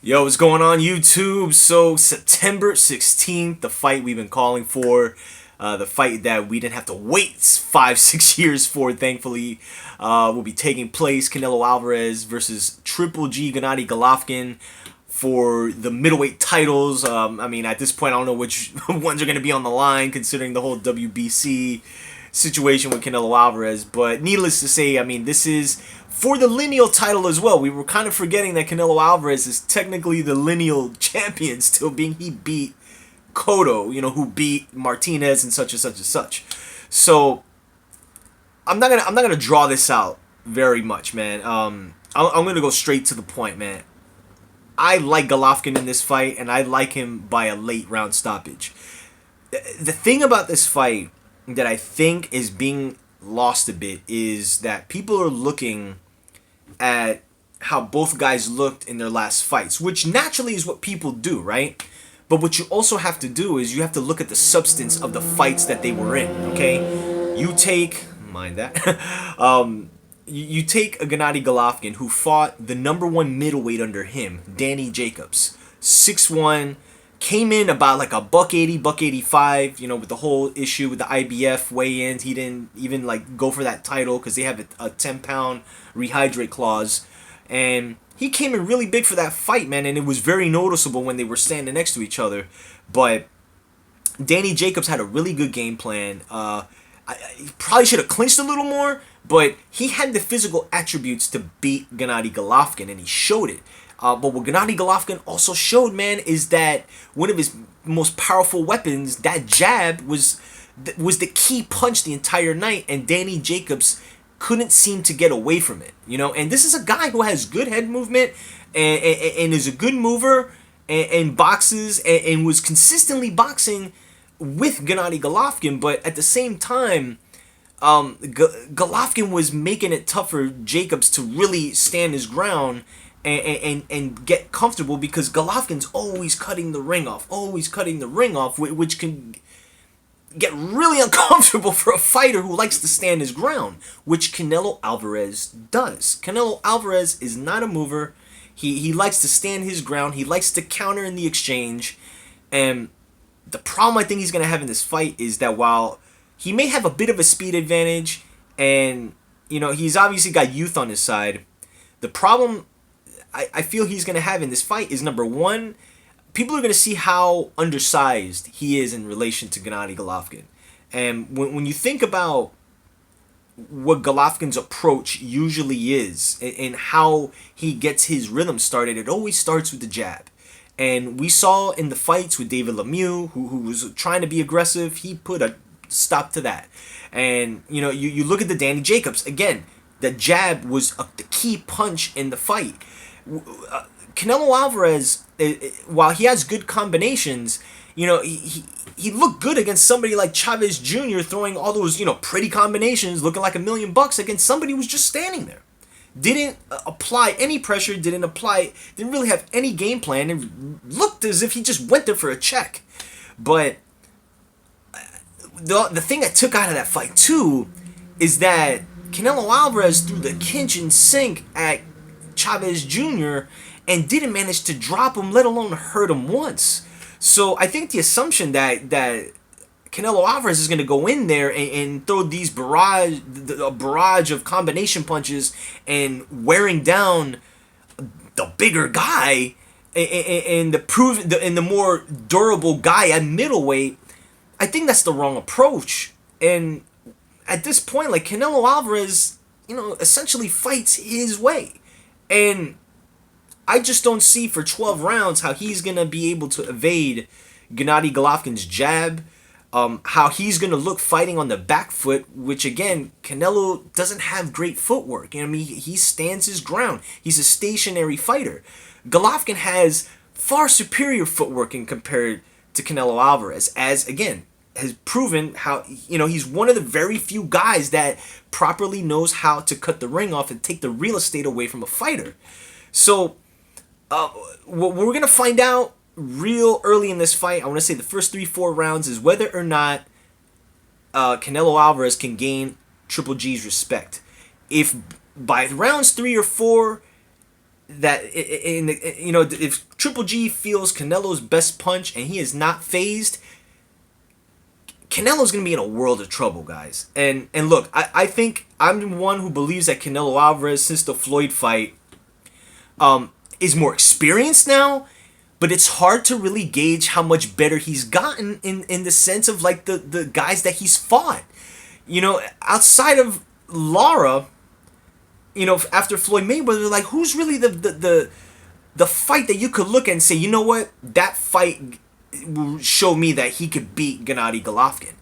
Yo, what's going on YouTube? So September 16th, the fight we've been calling for, the fight that we didn't have to wait 5, 6 years for, thankfully, will be taking place. Canelo Alvarez versus Triple G Gennady Golovkin for the middleweight titles. I mean, at this point, I don't know which ones are going to be on the line, considering the whole WBC situation with Canelo Alvarez. But needless to say, I mean, this is for the lineal title as well. We were kind of forgetting that Canelo Alvarez is technically the lineal champion, still being he beat Cotto, who beat Martinez and such and such and such. So I'm not gonna draw this out very much, man. I'm gonna go straight to the point, man. I like Golovkin in this fight, and I like him by a late round stoppage. The thing about this fight that I think is being lost a bit is that people are looking at how both guys looked in their last fights, which naturally is what people do, right? But what you also have to do is you have to look at the substance of the fights that they were in, okay? You take, mind that, you take a Gennady Golovkin who fought the number one middleweight under him, Danny Jacobs, 6'1", came in about like a buck 80, buck 85, with the whole issue with the IBF weigh-ins. He didn't even like go for that title because they have a 10-pound rehydrate clause. And he came in really big for that fight, man, and it was very noticeable when they were standing next to each other. But Danny Jacobs had a really good game plan. He probably should have clinched a little more, but he had the physical attributes to beat Gennady Golovkin, and he showed it. But what Gennady Golovkin also showed, man, is that one of his most powerful weapons, that jab, was the key punch the entire night, and Danny Jacobs couldn't seem to get away from it. And this is a guy who has good head movement and is a good mover and boxes and was consistently boxing with Gennady Golovkin, but at the same time, Golovkin was making it tough for Jacobs to really stand his ground and get comfortable, because Golovkin's always cutting the ring off, which can get really uncomfortable for a fighter who likes to stand his ground, which Canelo Alvarez does. Canelo Alvarez is not a mover. He likes to stand his ground. He likes to counter in the exchange. And the problem I think he's going to have in this fight is that while he may have a bit of a speed advantage, and he's obviously got youth on his side, the problem I feel he's going to have in this fight is, number one, people are going to see how undersized he is in relation to Gennady Golovkin. And when you think about what Golovkin's approach usually is and how he gets his rhythm started, it always starts with the jab. And we saw in the fights with David Lemieux, who was trying to be aggressive, he put a stop to that. And, you look at the Danny Jacobs, again, the jab was the key punch in the fight. Canelo Alvarez, while he has good combinations, he looked good against somebody like Chavez Jr. throwing all those, pretty combinations, looking like $1,000,000 against somebody who was just standing there. Didn't apply any pressure, didn't really have any game plan, and looked as if he just went there for a check. But the thing I took out of that fight, too, is that Canelo Alvarez threw the kitchen sink at Chavez Jr. and didn't manage to drop him, let alone hurt him once. So I think the assumption that Canelo Alvarez is going to go in there and throw a barrage of combination punches and wearing down the bigger guy and the more durable guy at middleweight, I think that's the wrong approach. And at this point, like, Canelo Alvarez, essentially fights his way. And I just don't see for 12 rounds how he's going to be able to evade Gennady Golovkin's jab, how he's going to look fighting on the back foot, which, again, Canelo doesn't have great footwork. He stands his ground. He's a stationary fighter. Golovkin has far superior footwork in compared to Canelo Alvarez, as, again, has proven how, he's one of the very few guys that properly knows how to cut the ring off and take the real estate away from a fighter. So, what we're going to find out real early in this fight, I want to say the first 3-4 rounds, is whether or not Canelo Alvarez can gain Triple G's respect. If by rounds 3 or 4, if Triple G feels Canelo's best punch and he is not phased, Canelo's gonna be in a world of trouble, guys. And look, I think I'm one who believes that Canelo Alvarez, since the Floyd fight, is more experienced now, but it's hard to really gauge how much better he's gotten in the sense of like the guys that he's fought. Outside of Lara, after Floyd Mayweather, like who's really the fight that you could look at and say, you know what, that fight will show me that he could beat Gennady Golovkin.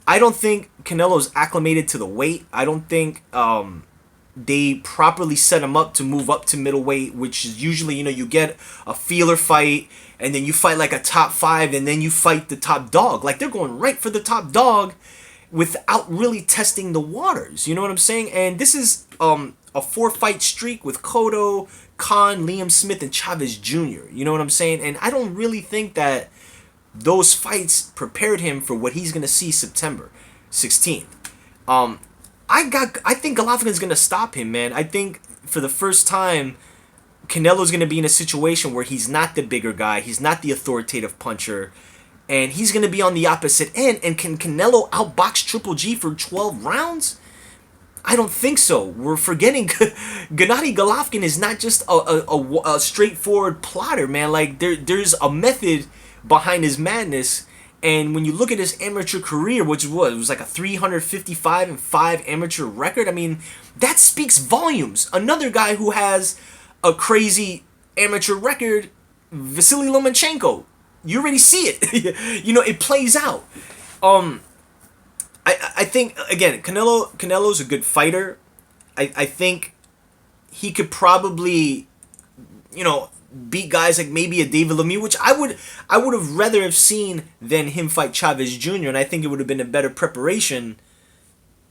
I don't think Canelo's acclimated to the weight. I don't think they properly set him up to move up to middleweight, which is usually, you get a feeler fight, and then you fight like a top 5, and then you fight the top dog. Like, they're going right for the top dog without really testing the waters. You know what I'm saying? And this is a 4-fight streak with Cotto, Khan, Liam Smith, and Chavez Jr. You know what I'm saying? And I don't really think that those fights prepared him for what he's gonna see September 16th. I think Golovkin's gonna stop him, man. I think for the first time, Canelo's gonna be in a situation where he's not the bigger guy, he's not the authoritative puncher, and he's gonna be on the opposite end. And can Canelo outbox Triple G for 12 rounds? I don't think so. We're forgetting Gennady Golovkin is not just a straightforward plotter, man. Like there's a method behind his madness. And when you look at his amateur career, which was like a 355-5 amateur record, I mean, that speaks volumes. Another guy who has a crazy amateur record, Vasily Lomachenko. You already see it. It plays out. I think, again, Canelo's a good fighter. I think he could probably, beat guys like maybe a David Lemieux, which I would have rather have seen than him fight Chavez Jr. And I think it would have been a better preparation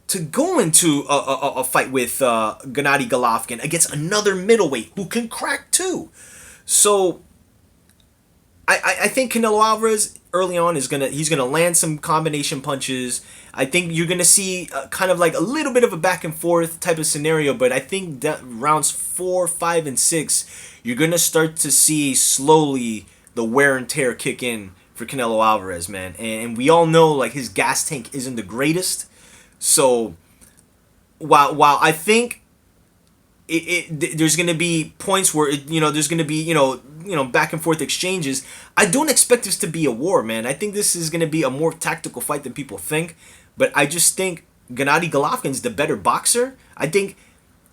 to go into a fight with Gennady Golovkin against another middleweight who can crack too. So I think Canelo Alvarez early on he's gonna land some combination punches. I think you're gonna see kind of like a little bit of a back and forth type of scenario, but I think that rounds 4, 5, and 6, you're gonna start to see slowly the wear and tear kick in for Canelo Alvarez, man. And we all know like his gas tank isn't the greatest. So while I think there's gonna be points where there's gonna be back and forth exchanges, I don't expect this to be a war, man. I think this is gonna be a more tactical fight than people think. But I just think Gennady Golovkin's the better boxer. I think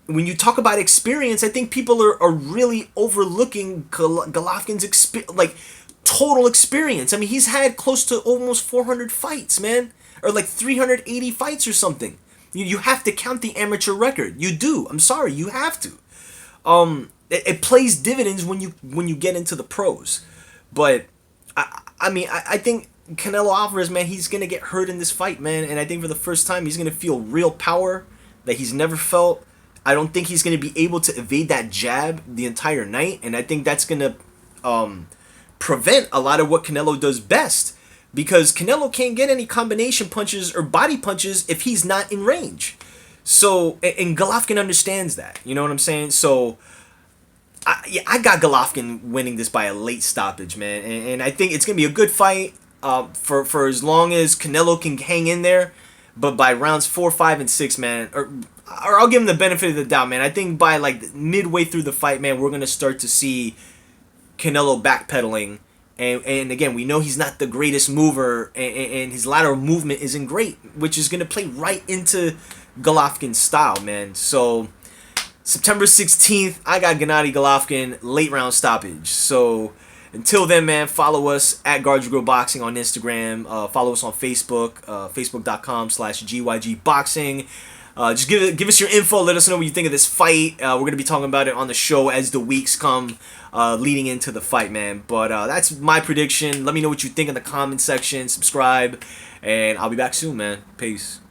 when you talk about experience, I think people are really overlooking Golovkin's total experience. I mean, he's had close to almost 400 fights, man, or like 380 fights or something. You have to count the amateur record. You do. I'm sorry, you have to. It plays dividends when you get into the pros. But I think Canelo Alvarez, man, he's gonna get hurt in this fight, man, and I think for the first time he's gonna feel real power that he's never felt. I don't think he's gonna be able to evade that jab the entire night, and I think that's gonna prevent a lot of what Canelo does best, because Canelo can't get any combination punches or body punches if he's not in range. So, and Golovkin understands that. You know what I'm saying? So, I got Golovkin winning this by a late stoppage, man, and I think it's gonna be a good fight. For as long as Canelo can hang in there, but by rounds 4, 5, and 6, man, or I'll give him the benefit of the doubt, man. I think by like midway through the fight, man, we're gonna start to see Canelo backpedaling, and again, we know he's not the greatest mover, and his lateral movement isn't great, which is gonna play right into Golovkin's style, man. So September 16th, I got Gennady Golovkin late round stoppage. So until then, man, follow us at Guards Boxing on Instagram. Follow us on Facebook, facebook.com/GYGBoxing. Just give us your info. Let us know what you think of this fight. We're going to be talking about it on the show as the weeks come leading into the fight, man. But that's my prediction. Let me know what you think in the comment section. Subscribe, and I'll be back soon, man. Peace.